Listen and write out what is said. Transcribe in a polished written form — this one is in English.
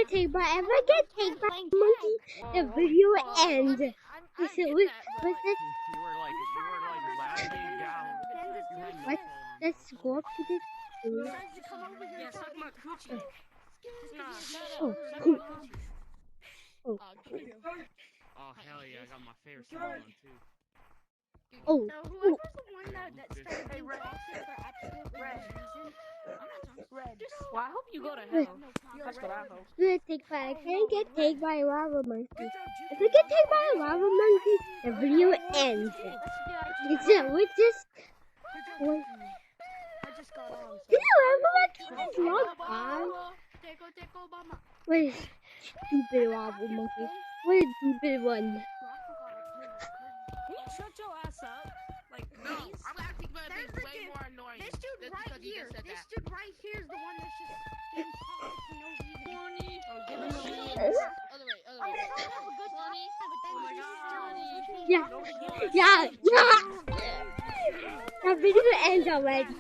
Take by if I get tagged by monkey, the video ends. What's it? You were like laying down. What? Let's go up to this. Yeah, suck my coochie. Oh. Oh hell yeah, I got my favorite song on too. Oh. So whoever's the one that started being toxic for absolutely no reason, Red. Well, I hope you go to hell. That's what I hope. I can't get tagged by a lava monkey. If I get tagged by a lava monkey, the video ends. We just. What? I just got on. Did the lava monkey just log on? What is stupid lava monkey? What a stupid one. Can you shut your ass up? Like, No, please? I'm acting better than way more annoying. This dude right here. This dude right here is the one that's just being toxic for no reason. Corny. Oh, give Yes. us shit. Other way. I have a good Corny. time, but then Oh my he's God. still Yeah. That video ends already.